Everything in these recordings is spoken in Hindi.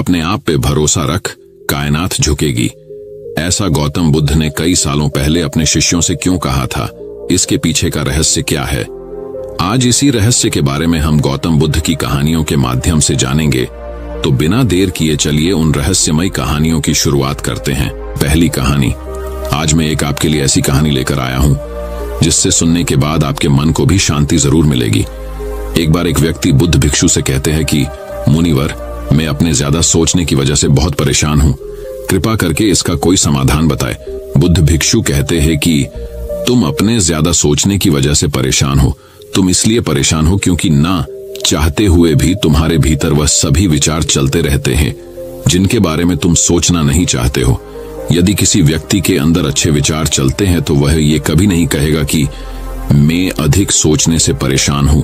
अपने आप पे भरोसा रख, कायनात झुकेगी। ऐसा गौतम बुद्ध ने कई सालों पहले अपने शिष्यों से क्यों कहा था? इसके पीछे का रहस्य क्या है? आज इसी रहस्य के बारे में हम गौतम बुद्ध की कहानियों के माध्यम से जानेंगे। तो बिना देर किए चलिए उन रहस्यमयी कहानियों की शुरुआत करते हैं। पहली कहानी। आज मैं एक आपके लिए ऐसी कहानी लेकर आया हूं जिससे सुनने के बाद आपके मन को भी शांति जरूर मिलेगी। एक बार एक व्यक्ति बुद्ध भिक्षु से कहते हैं कि मुनिवर, मैं अपने ज्यादा सोचने की वजह से बहुत परेशान हूं, कृपा करके इसका कोई समाधान बताए। बुद्ध भिक्षु कहते हैं कि तुम अपने ज्यादा सोचने की वजह से परेशान हो। तुम इसलिए परेशान हो क्योंकि ना चाहते हुए भी तुम्हारे भीतर वह सभी विचार चलते रहते हैं जिनके बारे में तुम सोचना नहीं चाहते हो। यदि किसी व्यक्ति के अंदर अच्छे विचार चलते हैं तो वह ये कभी नहीं कहेगा कि मैं अधिक सोचने से परेशान हूं,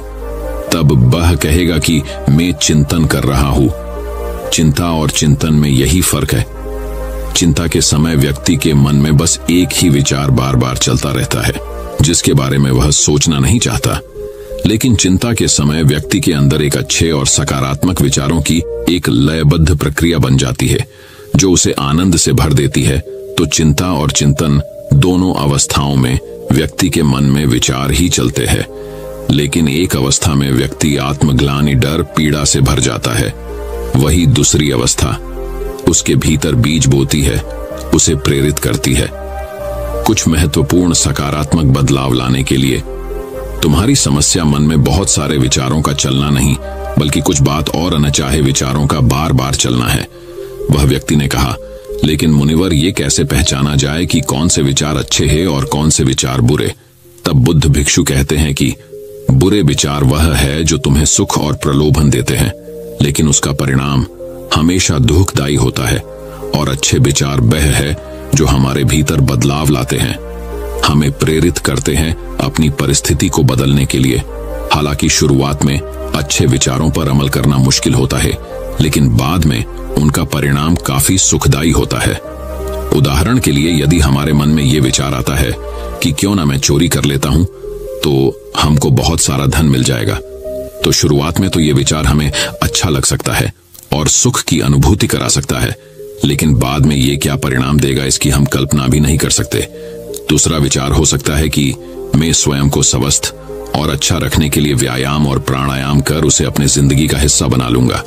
तब वह कहेगा कि मैं चिंतन कर रहा हूं। चिंता और चिंतन में यही फर्क है। चिंता के समय व्यक्ति के मन में बस एक ही विचार बार बार चलता रहता है जिसके बारे में वह सोचना नहीं चाहता। लेकिन चिंता के समय व्यक्ति के अंदर एक अच्छे और सकारात्मक विचारों की एक लयबद्ध प्रक्रिया बन जाती है जो उसे आनंद से भर देती है। तो चिंता और चिंतन दोनों अवस्थाओं में व्यक्ति के मन में विचार ही चलते हैं, लेकिन एक अवस्था में व्यक्ति आत्मग्लानि, डर, पीड़ा से भर जाता है। वही दूसरी अवस्था उसके भीतर बीज बोती है, उसे प्रेरित करती है कुछ महत्वपूर्ण सकारात्मक बदलाव लाने के लिए। तुम्हारी समस्या मन में बहुत सारे विचारों का चलना नहीं, बल्कि कुछ बात और अनचाहे विचारों का बार बार चलना है। वह व्यक्ति ने कहा, लेकिन मुनिवर, ये कैसे पहचाना जाए कि कौन से विचार अच्छे हैं और कौन से विचार बुरे? तब बुद्ध भिक्षु कहते हैं कि बुरे विचार वह है जो तुम्हें सुख और प्रलोभन देते हैं, लेकिन उसका परिणाम हमेशा दुखदायी होता है। और अच्छे विचार वह है जो हमारे भीतर बदलाव लाते हैं, हमें प्रेरित करते हैं अपनी परिस्थिति को बदलने के लिए। हालांकि शुरुआत में अच्छे विचारों पर अमल करना मुश्किल होता है, लेकिन बाद में उनका परिणाम काफी सुखदायी होता है। उदाहरण के लिए, यदि हमारे मन में ये विचार आता है कि क्यों ना मैं चोरी कर लेता हूं तो हमको बहुत सारा धन मिल जाएगा, तो शुरुआत में तो ये विचार हमें अच्छा लग सकता है और सुख की अनुभूति करा सकता है, लेकिन बाद में ये क्या परिणाम देगा इसकी हम कल्पना भी नहीं कर सकते। दूसरा विचार हो सकता है कि मैं स्वयं को स्वस्थ और अच्छा रखने के लिए व्यायाम और प्राणायाम कर उसे अपने जिंदगी का हिस्सा बना लूंगा।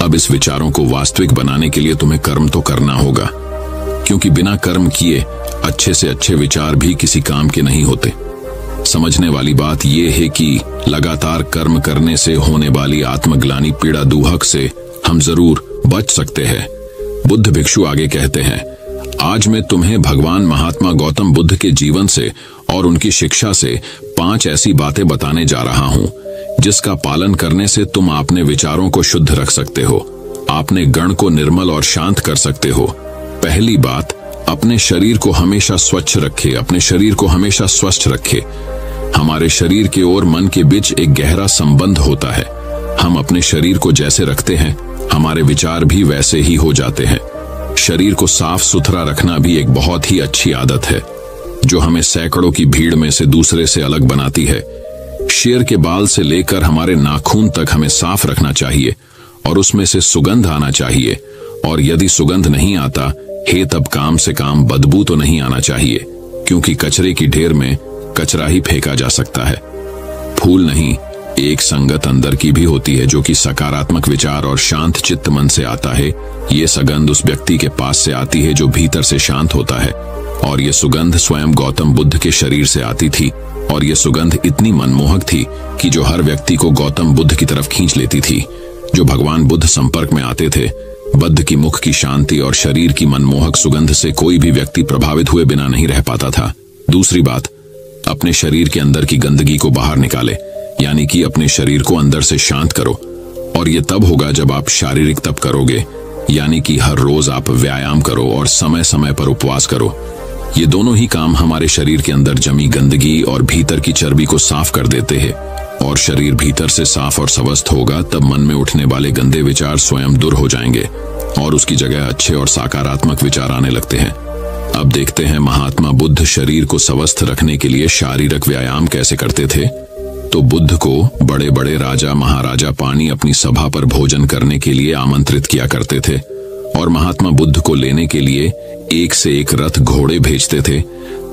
अब इस विचारों को वास्तविक बनाने के लिए तुम्हें कर्म तो करना होगा, क्योंकि बिना कर्म किए अच्छे से अच्छे विचार भी किसी काम के नहीं होते। समझने वाली बात यह है कि लगातार कर्म करने से होने वाली आत्मग्लानि, पीड़ा, दुहक से हम जरूर बच सकते हैं। बुद्ध भिक्षु आगे कहते हैं, आज मैं तुम्हें भगवान महात्मा गौतम बुद्ध के जीवन से और उनकी शिक्षा से 5 ऐसी बातें बताने जा रहा हूं जिसका पालन करने से तुम अपने विचारों को शुद्ध रख सकते हो, अपने गण को निर्मल और शांत कर सकते हो। पहली बात, अपने शरीर को हमेशा स्वच्छ रखे, अपने शरीर को हमेशा स्वस्थ रखे। हमारे शरीर के और मन के बीच एक गहरा संबंध होता है। हम अपने शरीर को जैसे रखते हैं, हमारे विचार भी वैसे ही हो जाते हैं। शरीर को साफ सुथरा रखना भी एक बहुत ही अच्छी आदत है जो हमें सैकड़ों की भीड़ में से दूसरे से अलग बनाती है। शेर के बाल से लेकर हमारे नाखून तक हमें साफ रखना चाहिए और उसमें से सुगंध आना चाहिए, और यदि सुगंध नहीं आता है तब काम से काम बदबू तो नहीं आना चाहिए, क्योंकि कचरे की ढेर में कचरा ही फेंका जा सकता है। फूल नहीं, एक संगत अंदर की भी होती है जो कि सकारात्मक विचार और शांत चित्त मन से आता है। ये सुगंध उस व्यक्ति के पास से आती है जो भीतर से शांत होता है, और ये सुगंध स्वयं गौतम बुद्ध के शरीर से आती थी, और ये सुगंध इतनी मनमोहक थी कि जो हर व्यक्ति को गौतम बुद्ध की तरफ खींच लेती थी। जो भगवान बुद्ध संपर्क में आते थे, बुद्ध की मुख की शांति और शरीर की मनमोहक सुगंध से कोई भी व्यक्ति प्रभावित हुए बिना नहीं रह पाता था। दूसरी बात, अपने शरीर के अंदर की गंदगी को बाहर निकाले, यानी कि अपने शरीर को अंदर से शांत करो। और ये तब होगा जब आप शारीरिक तप करोगे, यानी कि हर रोज आप व्यायाम करो और समय समय पर उपवास करो। ये दोनों ही काम हमारे शरीर के अंदर जमी गंदगी और भीतर की चर्बी को साफ कर देते हैं, और शरीर भीतर से साफ और स्वस्थ होगा तब मन में उठने वाले गंदे विचार स्वयं दूर हो जाएंगे और उसकी जगह अच्छे और सकारात्मक विचार आने लगते हैं। अब देखते हैं महात्मा बुद्ध शरीर को स्वस्थ रखने के लिए शारीरिक व्यायाम कैसे करते थे। तो बुद्ध को बड़े बड़े राजा महाराजा पानी अपनी सभा पर भोजन करने के लिए आमंत्रित किया करते थे और महात्मा बुद्ध को लेने के लिए एक से एक रथ घोड़े भेजते थे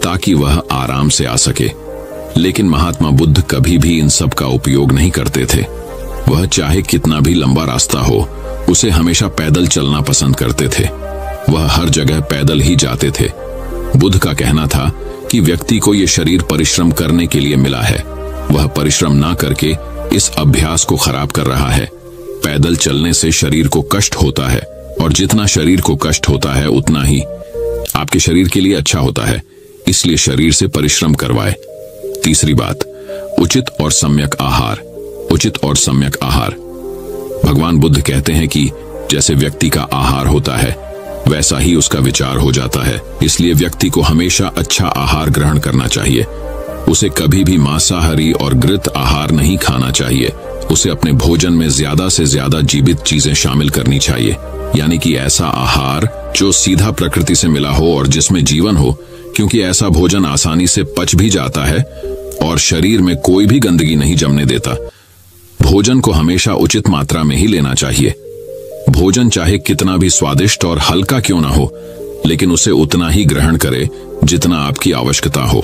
ताकि वह आराम से आ सके। लेकिन महात्मा बुद्ध कभी भी इन सब का उपयोग नहीं करते थे। वह चाहे कितना भी लंबा रास्ता हो, उसे हमेशा पैदल चलना पसंद करते थे। वह हर जगह पैदल ही जाते थे। बुद्ध का कहना था कि व्यक्ति को यह शरीर परिश्रम करने के लिए मिला है, वह परिश्रम ना करके इस अभ्यास को खराब कर रहा है। पैदल चलने से शरीर को कष्ट होता है और जितना शरीर को कष्ट होता है उतना ही आपके शरीर के लिए अच्छा होता है, इसलिए शरीर से परिश्रम करवाए। तीसरी बात, उचित और सम्यक आहार। उचित और सम्यक आहार। भगवान बुद्ध कहते हैं कि जैसे व्यक्ति का आहार होता है वैसा ही उसका विचार हो जाता है, इसलिए व्यक्ति को हमेशा अच्छा आहार ग्रहण करना चाहिए। उसे कभी भी मांसाहारी और घृत आहार नहीं खाना चाहिए। उसे अपने भोजन में ज्यादा से ज्यादा जीवित चीजें शामिल करनी चाहिए, यानी कि ऐसा आहार जो सीधा प्रकृति से मिला हो और जिसमें जीवन हो, क्योंकि ऐसा भोजन आसानी से पच भी जाता है और शरीर में कोई भी गंदगी नहीं जमने देता। भोजन को हमेशा उचित मात्रा में ही लेना चाहिए। भोजन चाहे कितना भी स्वादिष्ट और हल्का क्यों ना हो, लेकिन उसे उतना ही ग्रहण करे जितना आपकी आवश्यकता हो।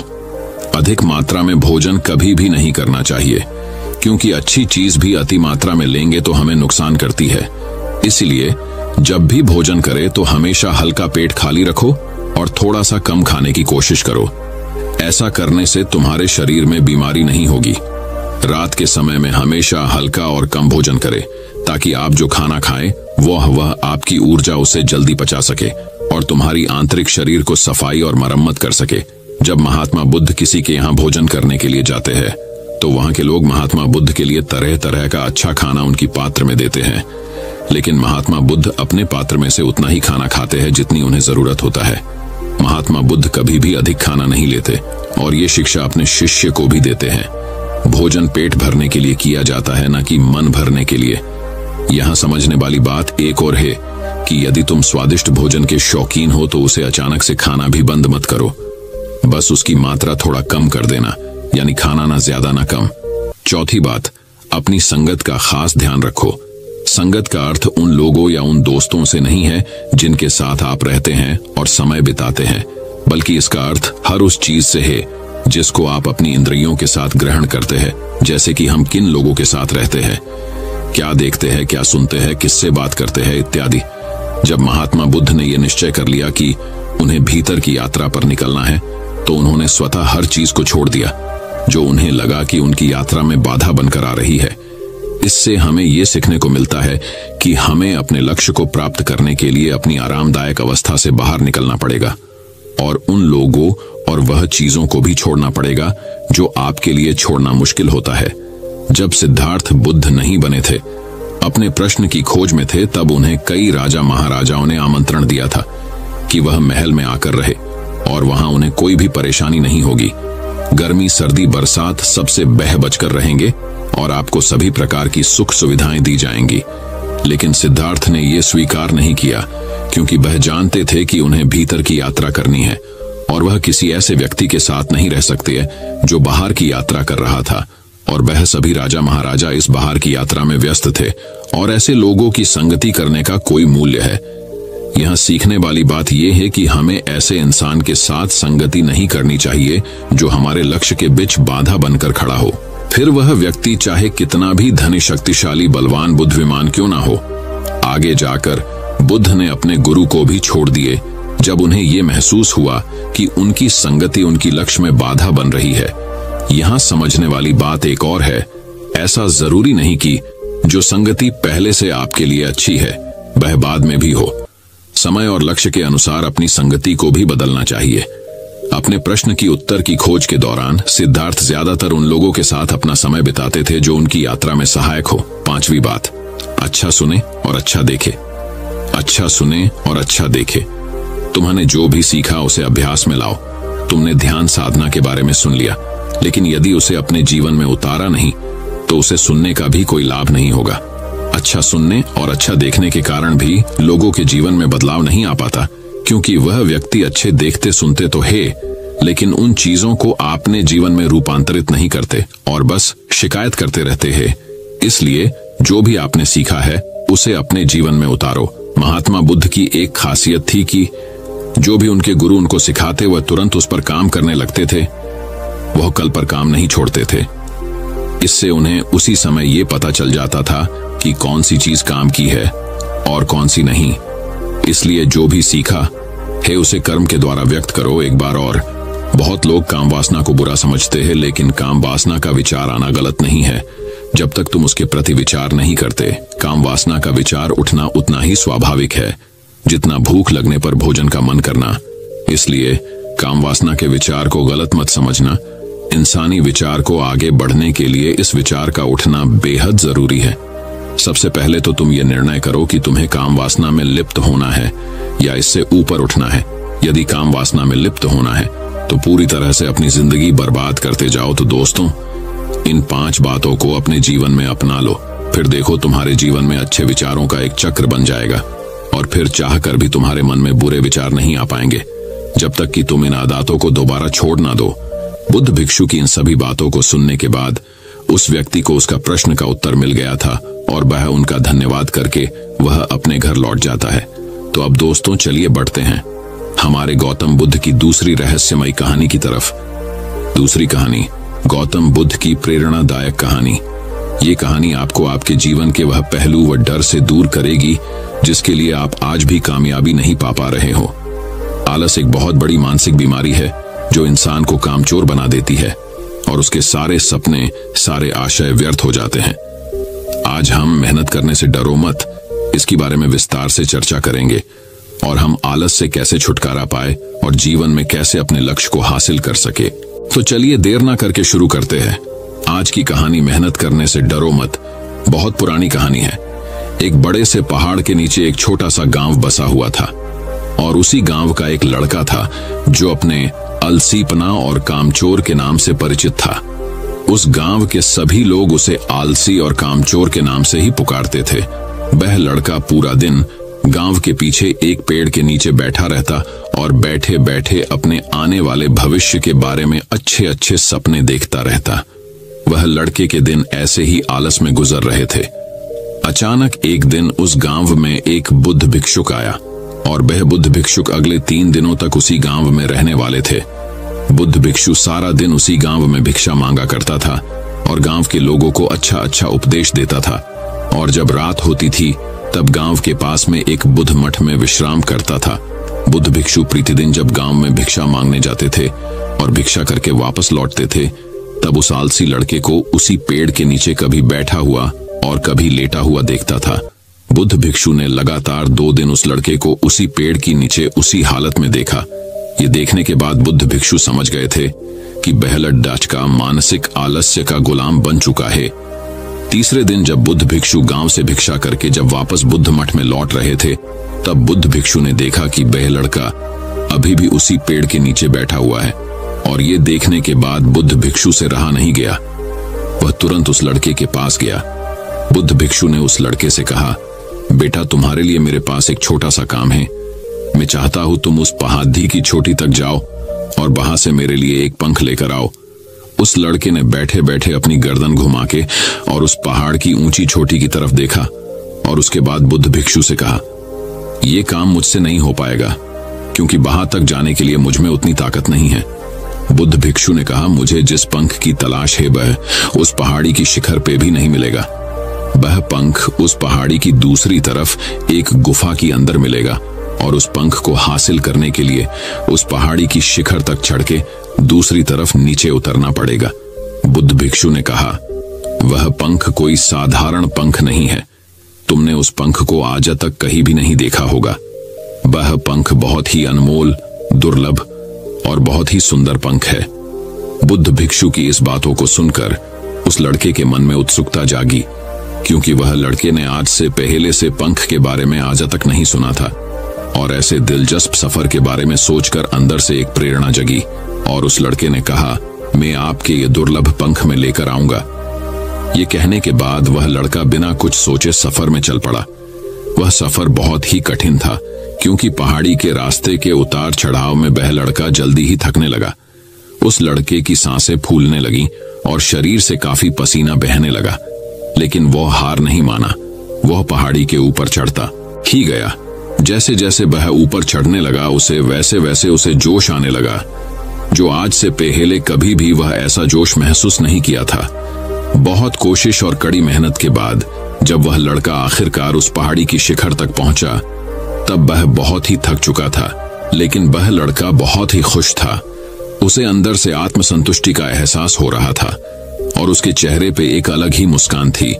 अधिक मात्रा में भोजन कभी भी नहीं करना चाहिए, क्योंकि अच्छी चीज भी अति मात्रा में लेंगे तो हमें नुकसान करती है। इसलिए जब भी भोजन करे तो हमेशा हल्का पेट खाली रखो और थोड़ा सा कम खाने की कोशिश करो। ऐसा करने से तुम्हारे शरीर में बीमारी नहीं होगी। रात के समय में हमेशा हल्का और कम भोजन करें ताकि आप जो खाना खाएं वह आपकी ऊर्जा उसे जल्दी पचा सके और तुम्हारी आंतरिक शरीर को सफाई और मरम्मत कर सके। जब महात्मा बुद्ध किसी के यहाँ भोजन करने के लिए जाते हैं तो वहां के लोग महात्मा बुद्ध के लिए तरह तरह का अच्छा खाना उनकी पात्र में देते हैं, लेकिन महात्मा बुद्ध अपने पात्र में से उतना ही खाना खाते हैं जितनी उन्हें जरूरत होता है। महात्मा बुद्ध कभी भी अधिक खाना नहीं लेते और ये शिक्षा अपने शिष्य को भी देते हैं। भोजन पेट भरने के लिए किया जाता है, न कि मन भरने के लिए। यहाँ समझने वाली बात एक और है कि यदि तुम स्वादिष्ट भोजन के शौकीन हो तो उसे अचानक से खाना भी बंद मत करो, बस उसकी मात्रा थोड़ा कम कर देना, यानी खाना ना ज्यादा ना कम। चौथी बात, अपनी संगत का खास ध्यान रखो। संगत का अर्थ उन लोगों या उन दोस्तों से नहीं है जिनके साथ आप रहते हैं और समय बिताते हैं, बल्कि इसका अर्थ हर उस चीज से है जिसको आप अपनी इंद्रियों के साथ ग्रहण करते हैं। जैसे कि हम किन लोगों के साथ रहते हैं, क्या देखते हैं, क्या सुनते हैं, किससे बात करते हैं इत्यादि। जब महात्मा बुद्ध ने यह निश्चय कर लिया कि उन्हें भीतर की यात्रा पर निकलना है तो उन्होंने स्वतः हर चीज को छोड़ दिया जो उन्हें लगा कि उनकी यात्रा में बाधा बनकर आ रही है। इससे हमें यह सीखने को मिलता है कि हमें अपने लक्ष्य को प्राप्त करने के लिए अपनी आरामदायक अवस्था से बाहर निकलना पड़ेगा और उन लोगों और वह चीजों को भी छोड़ना पड़ेगा जो आपके लिए छोड़ना मुश्किल होता है। जब सिद्धार्थ बुद्ध नहीं बने थे, अपने प्रश्न की खोज में थे, तब उन्हें कई राजा महाराजाओं ने आमंत्रण दिया था कि वह महल में आकर रहे और वहां उन्हें कोई भी परेशानी नहीं होगी। गर्मी सर्दी बरसात सबसे बह बचकर रहेंगे और आपको सभी प्रकार की सुख सुविधाएं दी जाएंगी। लेकिन सिद्धार्थ ने यह स्वीकार नहीं किया, क्योंकि वह जानते थे कि उन्हें भीतर की यात्रा करनी है और वह किसी ऐसे व्यक्ति के साथ नहीं रह सकते जो बाहर की यात्रा कर रहा था, और वह सभी राजा महाराजा इस बाहर की यात्रा में व्यस्त थे और ऐसे लोगों की संगति करने का कोई मूल्य है। यहाँ सीखने वाली बात यह है कि हमें ऐसे इंसान के साथ संगति नहीं करनी चाहिए जो हमारे लक्ष्य के बीच बाधा बनकर खड़ा हो, फिर वह व्यक्ति चाहे कितना भी धनी शक्तिशाली बलवान बुद्धिमान क्यों ना हो। आगे जाकर बुद्ध ने अपने गुरु को भी छोड़ दिए जब उन्हें यह महसूस हुआ कि उनकी संगति उनकी लक्ष्य में बाधा बन रही है। यहाँ समझने वाली बात एक और है, ऐसा जरूरी नहीं कि जो संगति पहले से आपके लिए अच्छी है वह बाद में भी हो। समय और लक्ष्य के अनुसार अपनी संगति को भी बदलना चाहिए। अपने प्रश्न की उत्तर की खोज के दौरान सिद्धार्थ ज्यादातर उन लोगों के साथ अपना समय बिताते थे जो उनकी यात्रा में सहायक हो। पांचवी बात, अच्छा सुने और अच्छा देखे। अच्छा सुने और अच्छा देखे। तुमने जो भी सीखा उसे अभ्यास में लाओ। तुमने ध्यान साधना के बारे में सुन लिया, लेकिन यदि उसे अपने जीवन में उतारा नहीं तो उसे सुनने का भी कोई लाभ नहीं होगा। अच्छा सुनने और अच्छा देखने के कारण भी लोगों के जीवन में बदलाव नहीं आ पाता, क्योंकि वह व्यक्ति अच्छे देखते सुनते तो है, लेकिन उन चीजों को आपने जीवन में रूपांतरित नहीं करते और बस शिकायत करते रहते हैं। इसलिए जो भी आपने सीखा है उसे अपने जीवन में उतारो। महात्मा बुद्ध की एक खासियत थी कि जो भी उनके गुरु उनको सिखाते वह तुरंत उस पर काम करने लगते थे। वह कल पर काम नहीं छोड़ते थे। इससे उन्हें उसी समय ये पता चल जाता था कि कौन सी चीज काम की है और कौन सी नहीं। इसलिए जो भी सीखा है उसे कर्म के द्वारा व्यक्त करो। एक बार और, बहुत लोग काम वासना को बुरा समझते हैं, लेकिन काम वासना का विचार आना गलत नहीं है जब तक तुम उसके प्रति विचार नहीं करते। काम वासना का विचार उठना उतना ही स्वाभाविक है जितना भूख लगने पर भोजन का मन करना। इसलिए काम वासना के विचार को गलत मत समझना। इंसानी विचार को आगे बढ़ने के लिए इस विचार का उठना बेहद जरूरी है। सबसे पहले तो तुम ये निर्णय करो कि तुम्हें काम वासना में लिप्त होना है या इससे ऊपर उठना है। यदि काम वासना में लिप्त होना है तो पूरी तरह से अपनी जिंदगी बर्बाद करते जाओ। तो दोस्तों, इन 5 बातों को अपने जीवन में अपना लो, फिर देखो तुम्हारे जीवन में अच्छे विचारों का एक चक्र बन जाएगा और फिर चाह कर भी तुम्हारे मन में बुरे विचार नहीं आ पाएंगे जब तक कि तुम इन आदतों को दोबारा छोड़ ना दो। बुद्ध भिक्षु की इन सभी बातों को सुनने के बाद उस व्यक्ति को उसका प्रश्न का उत्तर मिल गया था और वह उनका धन्यवाद करके वह अपने घर लौट जाता है। तो अब दोस्तों चलिए बढ़ते हैं हमारे गौतम बुद्ध की दूसरी रहस्यमयी कहानी की तरफ। दूसरी कहानी, गौतम बुद्ध की प्रेरणादायक कहानी। ये कहानी आपको आपके जीवन के वह पहलू व डर से दूर करेगी जिसके लिए आप आज भी कामयाबी नहीं पा रहे हो। आलस एक बहुत बड़ी मानसिक बीमारी है जो इंसान को कामचोर बना देती है और उसके सारे सपने, सारे आशय व्यर्थ हो जाते हैं। आज हम मेहनत करने से डरो मत, इसके बारे में विस्तार से चर्चा करेंगे और हम आलस से कैसे छुटकारा पाए और जीवन में कैसे अपने लक्ष्य को हासिल कर सके। तो चलिए देर ना करके शुरू करते हैं आज की कहानी, मेहनत करने से डरो मत। बहुत पुरानी कहानी है। एक बड़े से पहाड़ के नीचे एक छोटा सा गांव बसा हुआ था और उसी गांव का एक लड़का था जो अपने आलसीपना और कामचोर के नाम से परिचित था। उस गांव के सभी लोग उसे आलसी और कामचोर के नाम से ही पुकारते थे। वह लड़का पूरा दिन गांव के पीछे एक पेड़ के नीचे बैठा रहता और बैठे बैठे अपने आने वाले भविष्य के बारे में अच्छे अच्छे सपने देखता रहता। वह लड़के के दिन ऐसे ही आलस में गुजर रहे थे। अचानक एक दिन उस गांव में एक बुद्ध भिक्षुक आया और वह बुद्ध भिक्षुक अगले 3 दिनों तक उसी गांव में रहने वाले थे। बुद्ध भिक्षु सारा दिन उसी गांव में भिक्षा मांगा करता था और गांव के लोगों को अच्छा अच्छा उपदेश देता था। और जब रात होती थी तब गांव के पास में एक बुद्ध मठ में विश्राम करता था। बुद्ध भिक्षु प्रतिदिन जब गांव में भिक्षा मांगने जाते थे और भिक्षा करके वापस लौटते थे तब उस आलसी लड़के को उसी पेड़ के नीचे कभी बैठा हुआ और कभी लेटा हुआ देखता था। बुद्ध भिक्षु ने लगातार 2 दिन उस लड़के को उसी पेड़ के नीचे उसी हालत में देखा। ये देखने के बाद बुद्ध भिक्षु समझ गए थे कि बहलट डाच का मानसिक आलस्य का गुलाम बन चुका है। तीसरे दिन जब बुद्ध भिक्षु गांव से भिक्षा करके जब वापस बुद्ध मठ में लौट रहे थे तब बुद्ध भिक्षु ने देखा कि वह लड़का अभी भी उसी पेड़ के नीचे बैठा हुआ है। और ये देखने के बाद बुद्ध भिक्षु से रहा नहीं गया। वह तुरंत उस लड़के के पास गया। बुद्ध भिक्षु ने उस लड़के से कहा, बेटा तुम्हारे लिए मेरे पास एक छोटा सा काम है। मैं चाहता हूं तुम उस पहाड़ी की चोटी तक जाओ और वहां से मेरे लिए एक पंख लेकर आओ। उस लड़के ने बैठे बैठे अपनी गर्दन घुमा के और उस पहाड़ की ऊंची चोटी की तरफ देखा और उसके बाद बुद्ध भिक्षु से कहा, यह काम मुझसे नहीं हो पाएगा क्योंकि वहां तक जाने के लिए मुझ में उतनी ताकत नहीं है। बुद्ध भिक्षु ने कहा, मुझे जिस पंख की तलाश है वह उस पहाड़ी की शिखर पे भी नहीं मिलेगा। वह पंख उस पहाड़ी की दूसरी तरफ एक गुफा के अंदर मिलेगा और उस पंख को हासिल करने के लिए उस पहाड़ी की शिखर तक चढ़ के दूसरी तरफ नीचे उतरना पड़ेगा। बुद्ध भिक्षु ने कहा, वह पंख कोई साधारण पंख नहीं है। तुमने उस पंख को आज तक कहीं भी नहीं देखा होगा। वह पंख बहुत ही अनमोल, दुर्लभ और बहुत ही सुंदर पंख है। बुद्ध भिक्षु की इस बातों को सुनकर उस लड़के के मन में उत्सुकता जागी क्योंकि वह लड़के ने आज से पहले से पंख के बारे में आज तक नहीं सुना था और ऐसे दिलचस्प सफर के बारे में सोचकर अंदर से एक प्रेरणा जगी और उस लड़के ने कहा, मैं आपके ये दुर्लभ पंख में लेकर आऊंगा। ये कहने के बाद वह लड़का बिना कुछ सोचे सफर में चल पड़ा। वह सफर बहुत ही कठिन था क्योंकि पहाड़ी के रास्ते के उतार चढ़ाव में वह लड़का जल्दी ही थकने लगा। उस लड़के की सांसें फूलने लगी और शरीर से काफी पसीना बहने लगा, लेकिन वह हार नहीं माना। वह पहाड़ी के ऊपर चढ़ता ही गया। जैसे जैसे वह ऊपर चढ़ने लगा, उसे वैसे वैसे उसे जोश आने लगा, जो आज से पहले कभी भी वह ऐसा जोश महसूस नहीं किया था। बहुत कोशिश और कड़ी मेहनत के बाद जब वह लड़का आखिरकार उस पहाड़ी की शिखर तक पहुंचा, तब वह बहुत ही थक चुका था, लेकिन वह लड़का बहुत ही खुश था। उसे अंदर से आत्मसंतुष्टि का एहसास हो रहा था और उसके चेहरे पे एक अलग ही मुस्कान थी।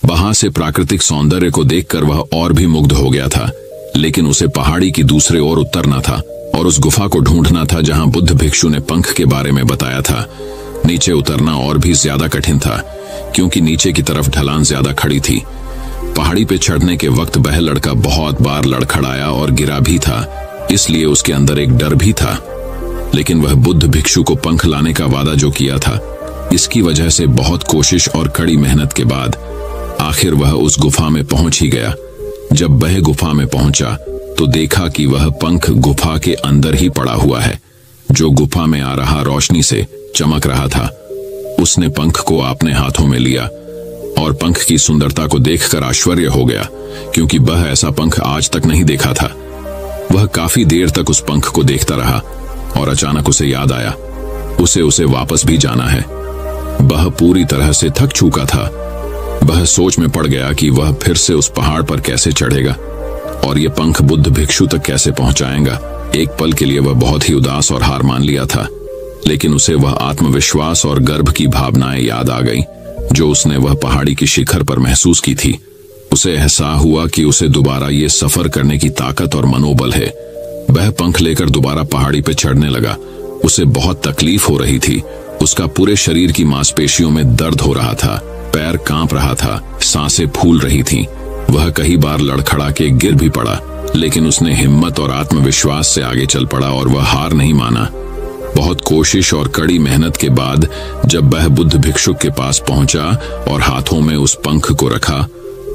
वहां से प्राकृतिक सौंदर्य को देखकर वह और भी मुग्ध हो गया था, लेकिन उसे पहाड़ी की दूसरे ओर उतरना था और उस गुफा को ढूंढना था जहां बुद्ध भिक्षु ने पंख के बारे में बताया था। नीचे उतरना और भी ज्यादा कठिन था, क्योंकि नीचे की तरफ ढलान ज्यादा खड़ी थी। पहाड़ी पे चढ़ने के वक्त वह लड़का बहुत बार लड़खड़ाया और गिरा भी था, इसलिए उसके अंदर एक डर भी था। लेकिन वह बुद्ध भिक्षु को पंख लाने का वादा जो किया था, इसकी वजह से बहुत कोशिश और कड़ी मेहनत के बाद आखिर वह उस गुफा में पहुंच ही गया। जब वह गुफा में पहुंचा तो देखा कि वह पंख गुफा के अंदर ही पड़ा हुआ है, जो गुफा में आ रहा रोशनी से चमक रहा था। उसने पंख को अपने हाथों में लिया और पंख की सुंदरता को देखकर आश्चर्य हो गया, क्योंकि वह ऐसा पंख आज तक नहीं देखा था। वह काफी देर तक उस पंख को देखता रहा और अचानक उसे याद आया उसे वापस भी जाना है। वह पूरी तरह से थक चुका था। वह सोच में पड़ गया कि वह फिर से उस पहाड़ पर कैसे चढ़ेगा और ये पंख बुद्ध भिक्षु तक कैसे पहुंचाएगा। एक पल के लिए वह बहुत ही उदास और हार मान लिया था, लेकिन उसे वह आत्मविश्वास और गर्व की भावनाएं याद आ गई जो उसने वह पहाड़ी की शिखर पर महसूस की थी। उसे एहसास हुआ कि उसे दोबारा ये सफर करने की ताकत और मनोबल है। वह पंख लेकर दोबारा पहाड़ी पर चढ़ने लगा। उसे बहुत तकलीफ हो रही थी। उसका पूरे शरीर की मांसपेशियों में दर्द हो रहा था, पैर कांप रहा था, सांसें फूल रही थीं। वह कई बार लड़खड़ा के गिर भी पड़ा, लेकिन उसने हिम्मत और आत्मविश्वास से आगे चल पड़ा और वह हार नहीं माना। बहुत कोशिश और कड़ी मेहनत के बाद जब वह बुद्ध भिक्षुक के पास पहुंचा और हाथों में उस पंख को रखा,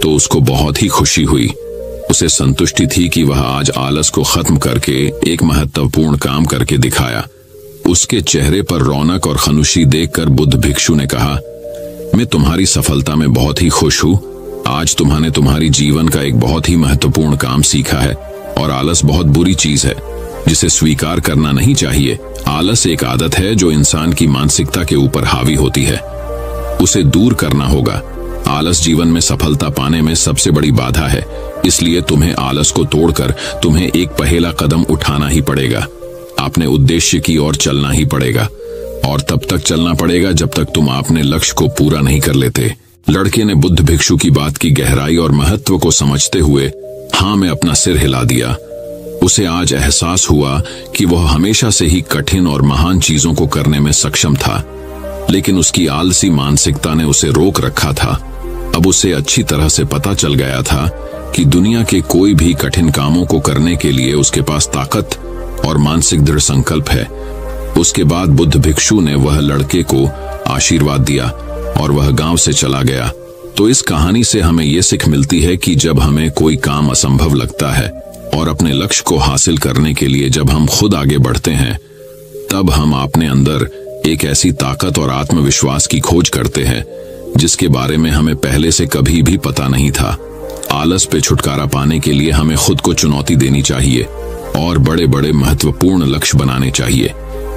तो उसको बहुत ही खुशी हुई। उसे संतुष्टि थी कि वह आज आलस को खत्म करके एक महत्वपूर्ण काम करके दिखाया। उसके चेहरे पर रौनक और खुशी देखकर बुद्ध भिक्षु ने कहा, मैं तुम्हारी सफलता में बहुत ही खुश हूँ। आज तुम्हारे तुम्हारी जीवन का एक बहुत ही महत्वपूर्ण काम सीखा है और आलस बहुत बुरी चीज है जिसे स्वीकार करना नहीं चाहिए। आलस एक आदत है जो इंसान की मानसिकता के ऊपर हावी होती है। उसे दूर करना होगा। आलस जीवन में सफलता पाने में सबसे बड़ी बाधा है, इसलिए तुम्हें आलस को तोड़कर तुम्हें एक पहला कदम उठाना ही पड़ेगा। अपने उद्देश्य की ओर चलना ही पड़ेगा और तब तक चलना पड़ेगा जब तक तुम अपने लक्ष्य को पूरा नहीं कर लेते। लड़के ने बुद्ध भिक्षु की बात की गहराई और महत्व को समझते हुए हाँ में अपना सिर हिला दिया। उसे आज एहसास हुआ कि वह हमेशा से ही कठिन और महान चीजों को करने में सक्षम था, लेकिन उसकी आलसी मानसिकता ने उसे रोक रखा था। अब उसे अच्छी तरह से पता चल गया था कि दुनिया के कोई भी कठिन कामों को करने के लिए उसके पास ताकत और मानसिक दृढ़ संकल्प है। उसके बाद बुद्ध भिक्षु ने वह लड़के को आशीर्वाद दिया और वह गांव से चला गया। तो इस कहानी से हमें यह सीख मिलती है कि जब हमें कोई काम असंभव लगता है और अपने लक्ष्य को हासिल करने के लिए जब हम खुद आगे बढ़ते हैं, तब हम अपने अंदर एक ऐसी ताकत और आत्मविश्वास की खोज करते हैं जिसके बारे में हमें पहले से कभी भी पता नहीं था। आलस पे छुटकारा पाने के लिए हमें खुद को चुनौती देनी चाहिए और बड़े बड़े महत्वपूर्ण लक्ष्य बनाने चाहिए।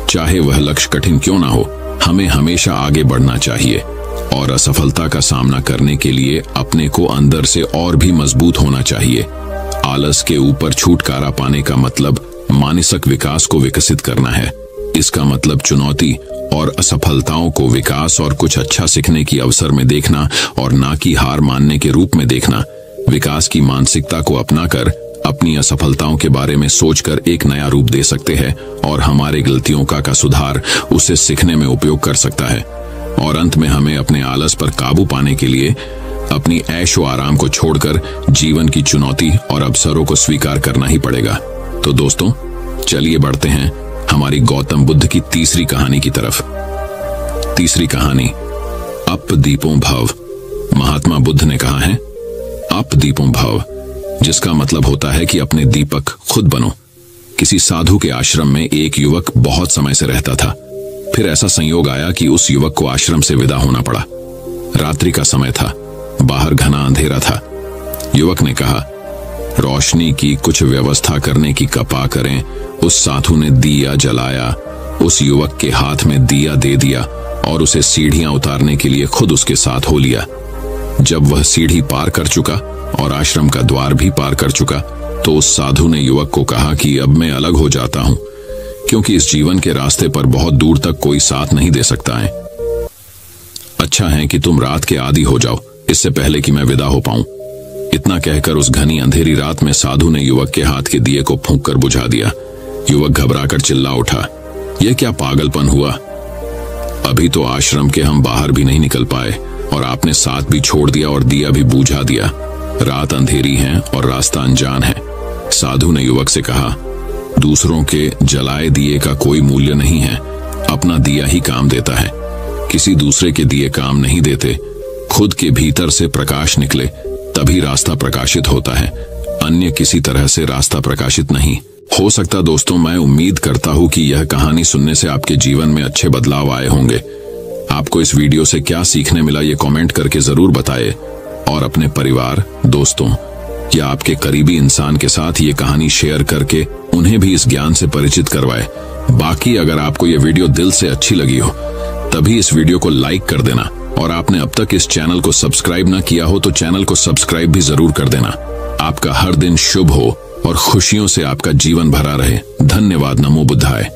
चाहे वह लक्ष्य कठिन क्यों ना हो, हमें हमेशा आगे बढ़ना चाहिए और असफलता का सामना करने के लिए अपने को अंदर से और भी मजबूत होना चाहिए। आलस के ऊपर छुटकारा पाने का मतलब मानसिक विकास को विकसित करना है। इसका मतलब चुनौती और असफलताओं को विकास और कुछ अच्छा सीखने की अवसर में देखना और ना कि हार मानने के रूप में देखना। विकास की मानसिकता को अपनाकर अपनी असफलताओं के बारे में सोचकर एक नया रूप दे सकते हैं और हमारे गलतियों का सुधार उसे सीखने में उपयोग कर सकता है। और अंत में हमें अपने आलस पर काबू पाने के लिए अपनी ऐशो आराम को छोड़कर जीवन की चुनौती और अवसरों को स्वीकार करना ही पड़ेगा। तो दोस्तों, चलिए बढ़ते हैं हमारी गौतम बुद्ध की तीसरी कहानी की तरफ। तीसरी कहानी, अप दीपों भव। महात्मा बुद्ध ने कहा है, अप दीपों भव, जिसका मतलब होता है कि अपने दीपक खुद बनो। किसी साधु के आश्रम में एक युवक बहुत समय से रहता था। फिर ऐसा संयोग आया कि उस युवक को आश्रम से विदा होना पड़ा। रात्रि का समय था, बाहर घना अंधेरा था। युवक ने कहा, रोशनी की कुछ व्यवस्था करने की कृपा करें। उस साधु ने दिया जलाया, उस युवक के हाथ में दिया दे दिया और उसे सीढ़ियां उतारने के लिए खुद उसके साथ हो लिया। जब वह सीढ़ी पार कर चुका और आश्रम का द्वार भी पार कर चुका, तो उस साधु ने युवक को कहा कि अब मैं अलग हो जाता हूं, क्योंकि इस जीवन के रास्ते पर बहुत दूर तक कोई साथ नहीं दे सकता है। अच्छा है कि तुम रात के आदी हो जाओ, इससे पहले कि मैं विदा हो पाऊं। इतना कहकर उस घनी अंधेरी रात में साधु ने युवक के हाथ के दिए को फूंक कर बुझा दिया। युवक घबराकर चिल्ला उठा, यह क्या पागलपन हुआ? अभी तो आश्रम के हम बाहर भी नहीं निकल पाए और आपने साथ भी छोड़ दिया और दिया भी बुझा दिया। रात अंधेरी है और रास्ता अनजान है। साधु ने युवक से कहा, दूसरों के जलाए दिए का कोई मूल्य नहीं है, अपना दिया ही काम देता है। किसी दूसरे के दिए काम नहीं देते। खुद के भीतर से प्रकाश निकले तभी रास्ता प्रकाशित होता है, अन्य किसी तरह से रास्ता प्रकाशित नहीं हो सकता। दोस्तों, मैं उम्मीद करता हूं कि यह कहानी सुनने से आपके जीवन में अच्छे बदलाव आए होंगे। आपको इस वीडियो से क्या सीखने मिला ये कमेंट करके जरूर बताएं और अपने परिवार, दोस्तों या आपके करीबी इंसान के साथ ये कहानी शेयर करके उन्हें भी इस ज्ञान से परिचित करवाएं। बाकी अगर आपको ये वीडियो दिल से अच्छी लगी हो तभी इस वीडियो को लाइक कर देना और आपने अब तक इस चैनल को सब्सक्राइब ना किया हो तो चैनल को सब्सक्राइब भी जरूर कर देना। आपका हर दिन शुभ हो और खुशियों से आपका जीवन भरा रहे। धन्यवाद। नमो बुद्धाय।